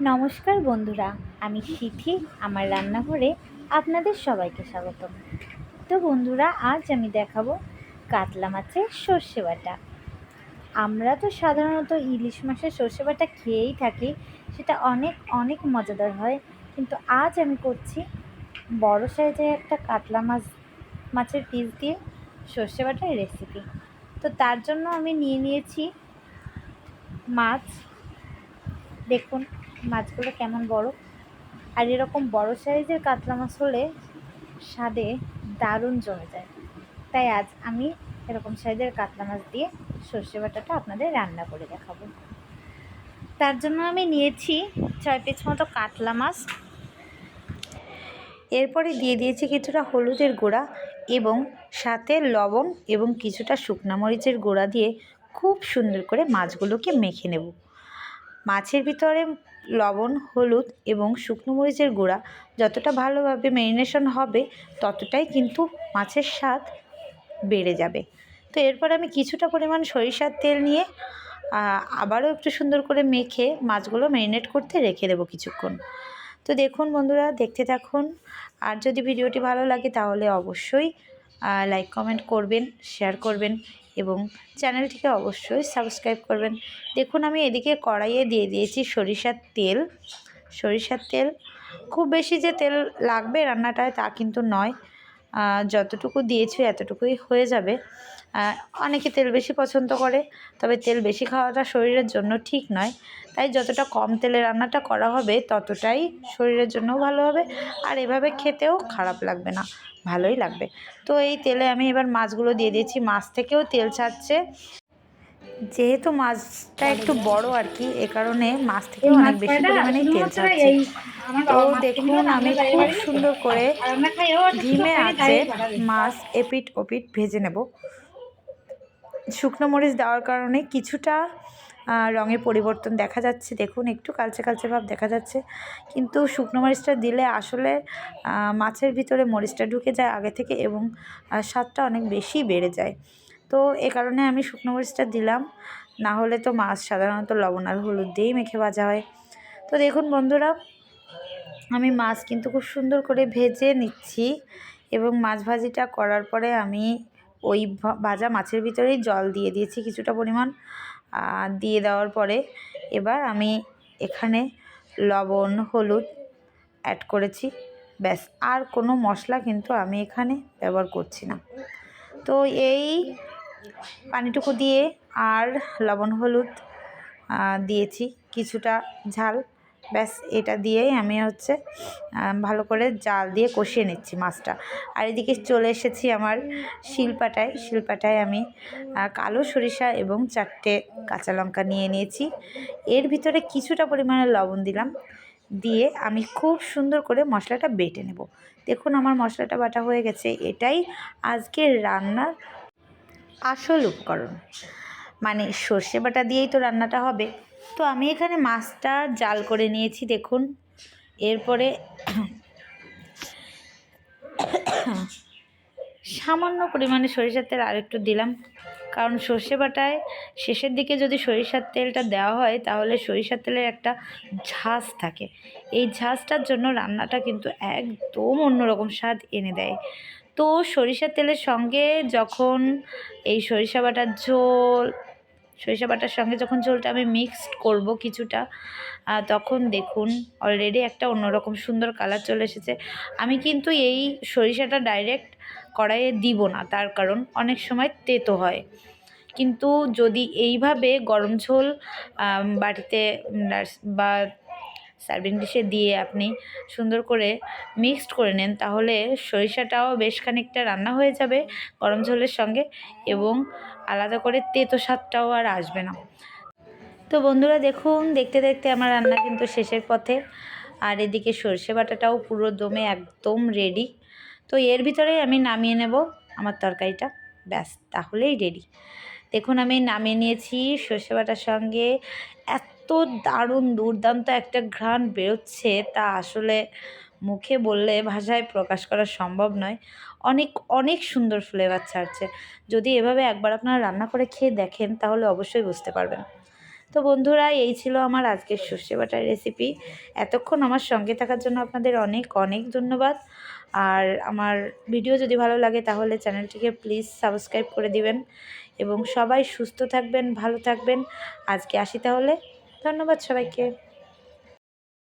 নমস্কার বন্ধুরা, আমি সিথি। আমার রান্নাঘরে আপনাদের সবাইকে স্বাগতম। তো বন্ধুরা, আজ আমি দেখাবো কাতলা মাছের সর্ষে বাটা। আমরা তো সাধারণত ইলিশ মাছের সর্ষে বাটা খেয়েই থাকি, সেটা অনেক অনেক মজাদার হয়। কিন্তু আজ আমি করছি বড় সাইজের একটা কাতলা মাছের পিস দিয়ে সর্ষে বাটার রেসিপি। তো তার জন্য আমি নিয়ে নিয়েছি মাছ। দেখুন মাছগুলো কেমন বড়, আর এরকম বড় সাইজের কাতলা মাছ হলে স্বাদে দারুণ জমে যায়। তাই আজ আমি এরকম সাইজের কাতলা মাছ দিয়ে সর্ষে বাটাটা আপনাদের রান্না করে দেখাবো। তার জন্য আমি নিয়েছি 6 পিস মতো কাতলা মাছ। এরপরে দিয়ে দিয়েছি কিছুটা হলুদের গুঁড়া এবং সাথে লবণ এবং কিছুটা শুকনা মরিচের গুঁড়া দিয়ে খুব সুন্দর করে মাছগুলোকে মেখে নেব। মাছের ভিতরে লবণ, হলুদ এবং শুকনো মরিচের গুঁড়া যতটা ভালোভাবে ম্যারিনেশন হবে ততটাই কিন্তু মাছের স্বাদ বেড়ে যাবে। তো এরপর আমি কিছুটা পরিমাণ সরিষার তেল নিয়ে আবারও একটু সুন্দর করে মেখে মাছগুলো ম্যারিনেট করতে রেখে দেবো কিছুক্ষণ। তো দেখুন বন্ধুরা, দেখতে থাকুন। আর যদি ভিডিওটি ভালো লাগে তাহলে অবশ্যই লাইক কমেন্ট করবেন, শেয়ার করবেন এবং চ্যানেলটিকে অবশ্যই সাবস্ক্রাইব করবেন। দেখুন আমি এদিকে কড়াইয়ে দিয়ে দিয়েছি সরিষার তেল। খুব বেশি যে তেল লাগবে রান্নাটায় তা কিন্তু নয়, যতটুকু দিয়েছি এতটুকুই হয়ে যাবে। অনেকে তেল বেশি পছন্দ করে, তবে তেল বেশি খাওয়াটা শরীরের জন্য ঠিক নয়। তাই যতটা কম তেলে রান্নাটা করা হবে ততটাই শরীরের জন্যও ভালো হবে, আর এভাবে খেতেও খারাপ লাগবে না, ভালোই লাগবে। তো এই তেলে আমি এবার মাছগুলো দিয়ে দিয়েছি। মাছ থেকেও তেল ছাড়ছে, যেহেতু মাছটা একটু বড় আর কি, এ কারণে মাছ থেকে অনেক বেশি পরিমাণেই তেল ছাড়ছে। তো দেখুন আমি খুব সুন্দর করে ধিমে আঁচে মাছ এপিট ওপিট ভেজে নেব। শুকনো মরিচ দেওয়ার কারণে কিছুটা রঙে পরিবর্তন দেখা যাচ্ছে। দেখুন একটু কালচে কালচে ভাব দেখা যাচ্ছে, কিন্তু শুকনো মরিচটা দিলে আসলে মাছের ভিতরে মরিচটা ঢুকে যায় আগে থেকে এবং স্বাদটা অনেক বেশি বেড়ে যায়। তো এ কারণে আমি শুকনো মরিচটা দিলাম, না হলে তো মাছ সাধারণত লবণ আর হলুদ দিয়েই মেখে ভাজা হয়। তো দেখুন বন্ধুরা, আমি মাছ কিন্তু খুব সুন্দর করে ভেজে নিচ্ছি এবং মাছ ভাজিটা করার পরে আমি ওই ভাজা মাছের ভিতরেই জল দিয়ে দিয়েছি কিছুটা পরিমাণ। দিয়ে দেওয়ার পরে এবার আমি এখানে লবণ, হলুদ অ্যাড করেছি, ব্যাস। আর কোনো মশলা কিন্তু আমি এখানে ব্যবহার করছি না। তো এই পানিটুকু দিয়ে আর লবণ হলুদ দিয়েছি, কিছুটা ঝাল, ব্যাস। এটা দিয়েই আমি ভালো করে জাল দিয়ে কষিয়ে নিচ্ছি মাছটা। আর এদিকে চলে এসেছি আমার শিলপাটায় আমি কালো সরিষা এবং 4টে কাঁচা লঙ্কা নিয়ে নিয়েছি। এর ভিতরে কিছুটা পরিমাণে লবণ দিলাম, দিয়ে আমি খুব সুন্দর করে মশলাটা বেটে নেব। দেখুন আমার মশলাটা বাটা হয়ে গেছে। এটাই আজকের রান্নার আসল উপকরণ, মানে সর্ষে বাটা দিয়েই তো রান্নাটা হবে। তো আমি এখানে মাছটা জাল করে নিয়েছি দেখুন। এরপরে সামান্য পরিমাণে সরিষার তেল আরেকটু দিলাম, কারণ সর্ষে বাটায় শেষের দিকে যদি সরিষার তেলটা দেওয়া হয় তাহলে সরিষার তেলের একটা ঝাঁজ থাকে। এই ঝাঁজটার জন্য রান্নাটা কিন্তু একদম অন্যরকম স্বাদ এনে দেয়। তো সরিষার তেলের সঙ্গে যখন এই সরিষা বাটার সঙ্গে যখন ঝোলটা আমি মিক্সড করব কিছুটা, তখন দেখুন অলরেডি একটা অন্যরকম সুন্দর কালার চলে এসেছে। আমি কিন্তু এই সরিষাটা ডাইরেক্ট কড়াইয়ে দিব না, তার কারণ অনেক সময় তেতো হয়। কিন্তু যদি এইভাবে গরম ঝোল বাটিতে বা সার্ভিং ডিশে দিয়ে আপনি সুন্দর করে মিক্সড করে নেন, তাহলে সরিষাটাও বেশ খানিকটা রান্না হয়ে যাবে গরম ঝোলের সঙ্গে এবং আলাদা করে তেতো স্বাদটাও আর আসবে না। তো বন্ধুরা দেখুন, দেখতে দেখতে আমার রান্না কিন্তু শেষের পথে। আর এদিকে সর্ষে বাটাটাও পুরো দমে একদম রেডি। তো এর ভিতরেই আমি নামিয়ে নেব আমার তরকারিটা, ব্যাস তাহলেই রেডি। দেখুন আমি নামিয়ে নিয়েছি। সর্ষে বাটার সঙ্গে এত দারুণ দুর্দান্ত একটা ঘ্রাণ বেরোচ্ছে, তা আসলে মুখে বললে ভাষায় প্রকাশ করা সম্ভব নয়। অনেক অনেক সুন্দর ফ্লেভার ছাড়ছে। যদি এভাবে একবার আপনারা রান্না করে খেয়ে দেখেন তাহলে অবশ্যই বুঝতে পারবেন। তো বন্ধুরা, এই ছিল আমার আজকের সর্ষে বাটার রেসিপি। এতক্ষণ আমার সঙ্গে থাকার জন্য আপনাদের অনেক অনেক ধন্যবাদ। আর আমার ভিডিও যদি ভালো লাগে তাহলে চ্যানেলটিকে প্লিজ সাবস্ক্রাইব করে দিবেন এবং সবাই সুস্থ থাকবেন, ভালো থাকবেন। আজকে আসি তাহলে, ধন্যবাদ সবাইকে।